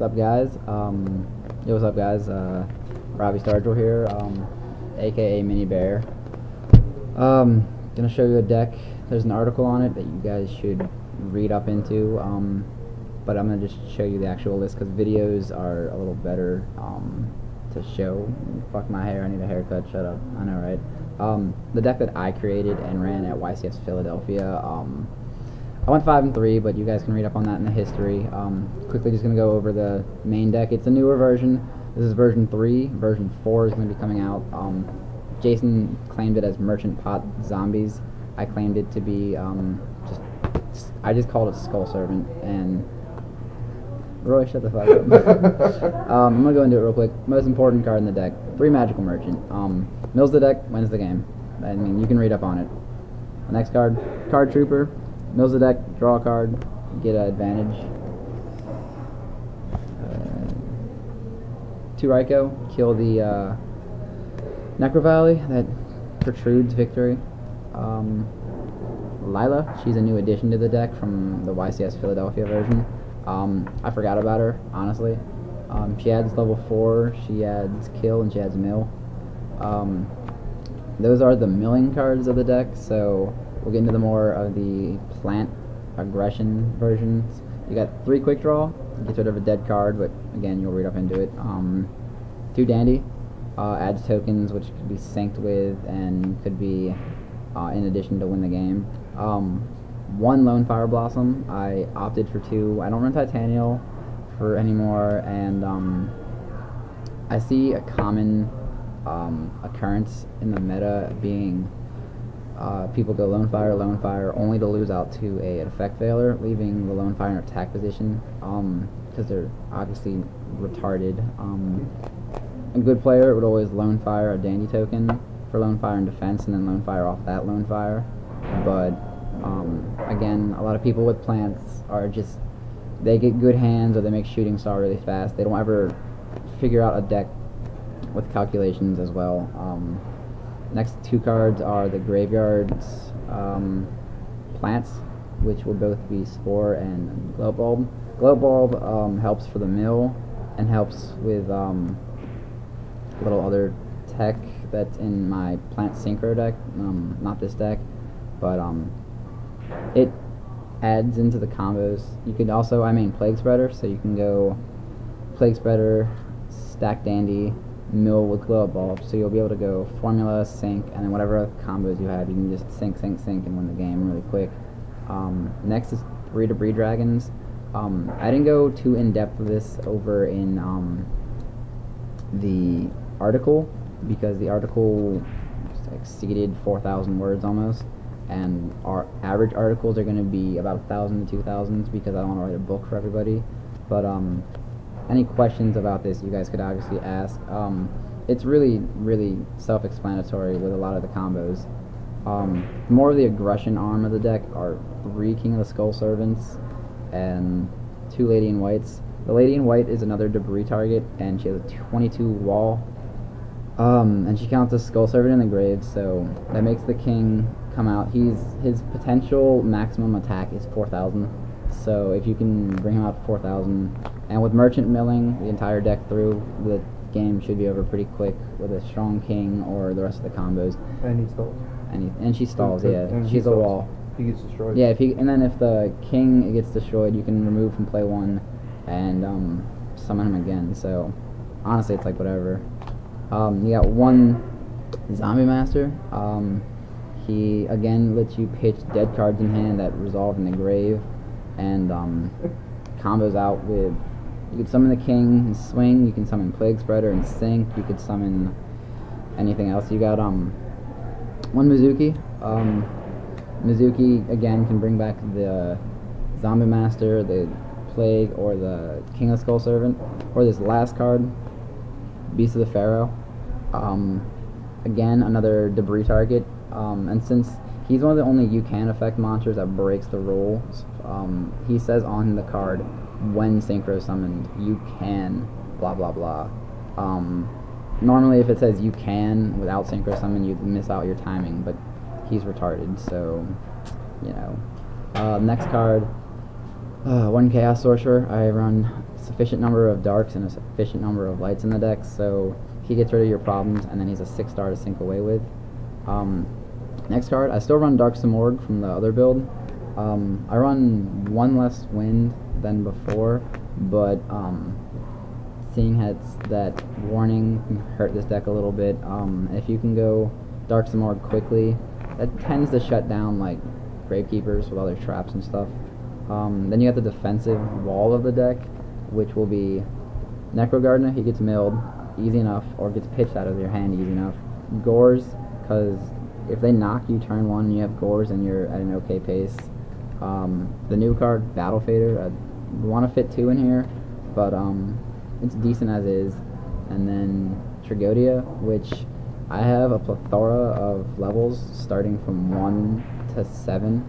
up, guys? What's up, guys? Robbie Stargel here, aka Mini Bear. Gonna show you a deck. There's an article on it that you guys should read up into, but I'm gonna just show you the actual list because videos are a little better to show. Fuck my hair, I need a haircut. Shut up. I know, right? The deck that I created and ran at YCS Philadelphia. I went 5-3, but you guys can read up on that in the history. Quickly just going to go over the main deck. It's a newer version. This is version 3. Version 4 is going to be coming out. Jason claimed it as Merchant Pot Zombies. I claimed it to be I just called it Skull Servant. And Roy, shut the fuck up. I'm going to go into it real quick. Most important card in the deck. 3 Magical Merchant. Mills the deck, wins the game. I mean, you can read up on it. The next card, Card Trooper. Mills the deck, draw a card, get an advantage. 2 Raikou, kill the Necro Valley that protrudes victory. Lila, she's a new addition to the deck from the YCS Philadelphia version. I forgot about her, honestly. She adds level 4, she adds kill, and she adds mill. Those are the milling cards of the deck, so we'll get into the more of the plant aggression versions. You got 3 quick draw, gets rid of a dead card, but again, you'll read up into it. 2 Dandy, adds tokens which could be synced with and could be in addition to win the game. 1 Lone Fire Blossom, I opted for 2. I don't run Titanial for anymore, and I see a common occurrence in the meta being people go Lone Fire, only to lose out to an effect failure, leaving the Lone Fire in attack position, because they're obviously retarded. A good player would always Lone Fire a Dandy token for Lone Fire in defense, and then Lone Fire off that Lone Fire. But again, a lot of people with plants are just, they get good hands or they make Shooting Star really fast. They don't ever figure out a deck with calculations as well. Next 2 cards are the Graveyard's plants, which will both be Spore and Glow Bulb. Glow Bulb helps for the mill and helps with little other tech that's in my plant synchro deck, not this deck, but it adds into the combos. You could also, Plague Spreader, so you can go Plague Spreader, stack Dandy, mill with Glow Bulb, so you'll be able to go Formula, Sync, and then whatever combos you have, you can just sync, and win the game really quick. Next is 3 Debris Dragons. I didn't go too in-depth with this over in the article, because the article exceeded 4,000 words almost, and our average articles are going to be about 1,000 to 2,000 because I don't want to write a book for everybody. But any questions about this, you guys could obviously ask. It's really self-explanatory with a lot of the combos. More of the aggression arm of the deck are 3 King of the Skull Servants and 2 Lady in Whites. The Lady in White is another debris target, and she has a 22 wall. And she counts as Skull Servant in the grave, so that makes the King come out. His potential maximum attack is 4,000. So if you can bring him out to 4,000, and with Merchant milling the entire deck through, the game should be over pretty quick with a strong King or the rest of the combos. And he stalls. And she stalls, yeah. She's a wall. He gets destroyed. Yeah, and then if the King gets destroyed, you can remove from play 1 and summon him again. So honestly, it's like whatever. You got 1 Zombie Master. He again lets you pitch dead cards in hand that resolve in the grave, and combos out with, you could summon the King and swing, you can summon Plague Spreader and sync, you could summon anything else. You got 1 Mizuki. Mizuki again can bring back the Zombie Master, the Plague, or the King of the Skull Servant, or this last card, Beast of the Pharaoh. Again, another debris target, and since he's one of the only you can effect monsters that breaks the rules, he says on the card, when synchro summoned, you can blah blah blah. Normally if it says you can without synchro summon, you miss out your timing, but he's retarded, so you know. Next card, One Chaos Sorcerer. I run a sufficient number of darks and a sufficient number of lights in the deck, so he gets rid of your problems, and then he's a 6-star to sync away with. Next card, I still run Dark Simorg from the other build. I run one less wind than before, but seeing that warning can hurt this deck a little bit. If you can go Dark Simorg quickly, that tends to shut down like Gravekeepers with all their traps and stuff. Then you got the defensive wall of the deck, which will be Necro Gardener. He gets milled easy enough, or gets pitched out of your hand easy enough. Gores, because if they knock you turn one and you have Gores and you're at an okay pace. The new card, Battle Fader, I want to fit 2 in here, but it's decent as is. And then Tragodia, which I have a plethora of levels starting from 1 to 7,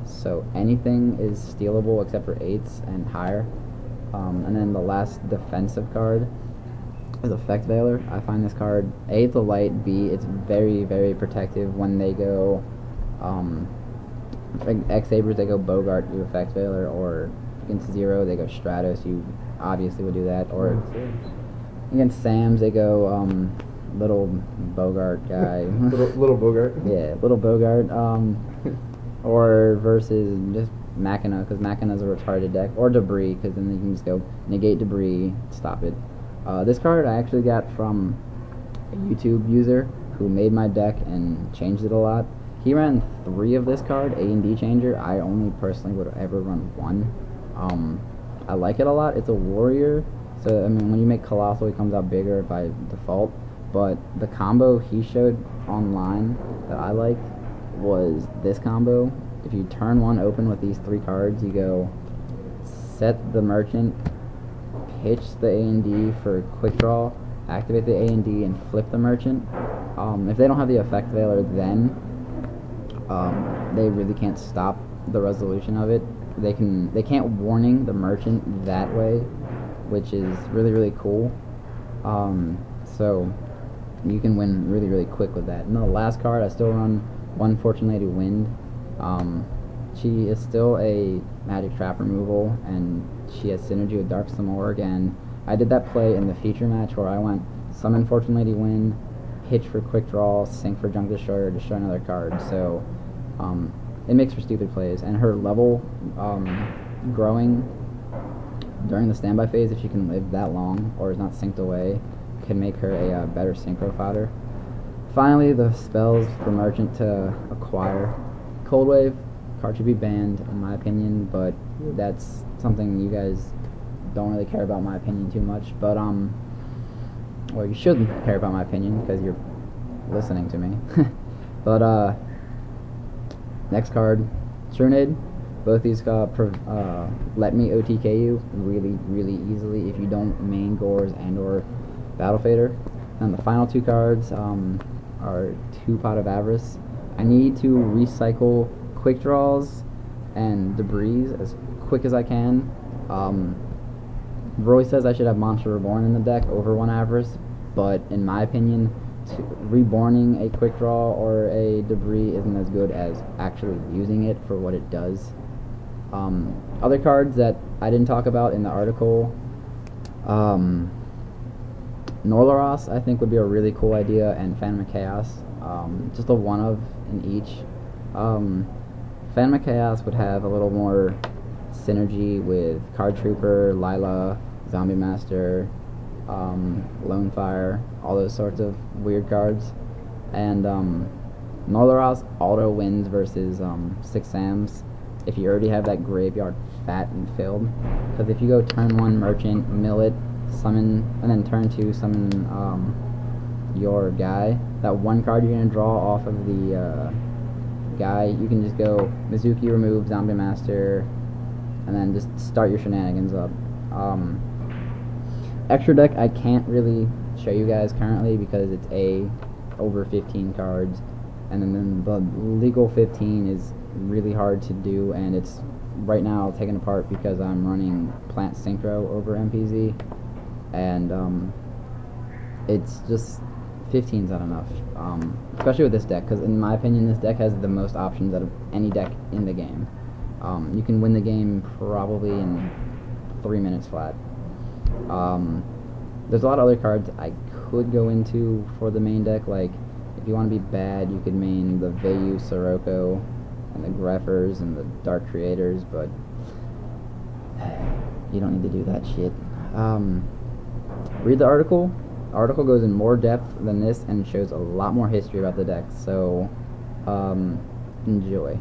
so anything is stealable except for 8s and higher. And then the last defensive card is Effect Veiler. I find this card, A, it's a light, B, it's very, very protective when they go, like X-sabers, they go Bogart, you Effect Veiler, or against Zero, they go Stratos, you obviously would do that, or against Sams, they go, little Bogart guy. little Bogart? Yeah, little Bogart, or versus just Machina, because Machina's a retarded deck, or Debris, because then you can just go negate Debris, stop it. This card I actually got from a YouTube user who made my deck and changed it a lot. He ran 3 of this card, A&D Changer. I only personally would ever run 1. I like it a lot. It's a warrior, so I mean when you make Colossal he comes out bigger by default, but the combo he showed online that I liked was this combo. If you turn 1 open with these 3 cards, you go set the Merchant, pitch the A&D for quick draw, activate the A&D, and flip the Merchant. If they don't have the Effect Veiler, then they really can't stop the resolution of it. They can't warning the Merchant that way, which is really, really cool. So you can win really, really quick with that. And the last card, I still run one Fortune Lady Wind. She is still a magic trap removal, and she has synergy with Dark Simorg, and I did that play in the feature match where I went summon Fortune Lady Wind, pitch for quick draw, sink for Junk Destroyer, destroy another card. So it makes for stupid plays, and her level growing during the standby phase, if she can live that long or is not synced away, can make her a better synchro fodder. Finally, the spells for Merchant to acquire. Cold Wave card should be banned in my opinion, but that's something you guys don't really care about my opinion too much. But well, you shouldn't care about my opinion because you're listening to me. But next card, Trunade. Both these let me OTK you really, really easily if you don't main Gores and or Battle Fader. And the final 2 cards are 2 Pot of Avarice. I need to recycle quick draws and debris as quick as I can. Roy says I should have Monster Reborn in the deck over 1 Avarice, but in my opinion, reborning a quick draw or a debris isn't as good as actually using it for what it does. Other cards that I didn't talk about in the article, Norlaros I think would be a really cool idea, and Phantom of Chaos, just a one of in each. Phantom of Chaos would have a little more synergy with Card Trooper, Lila, Zombie Master, Lone Fire, all those sorts of weird cards. And Norlaros auto wins versus 6 Sams if you already have that graveyard fat and filled. Because if you go turn 1 Merchant, mill it, summon, and then turn 2 summon your guy, that 1 card you're going to draw off of the guy, you can just go Mizuki, remove Zombie Master, and then just start your shenanigans up. Extra deck I can't really show you guys currently because it's over 15 cards, and then the legal 15 is really hard to do, and it's right now taken apart because I'm running Plant Synchro over MPZ, and it's just 15's not enough, especially with this deck, because in my opinion this deck has the most options out of any deck in the game. You can win the game probably in 3 minutes flat. There's a lot of other cards I could go into for the main deck. Like, if you want to be bad, you could main the Vayu, Sirocco, and the Greffers and the Dark Creators, but you don't need to do that shit. Read the article. The article goes in more depth than this and shows a lot more history about the deck, so enjoy.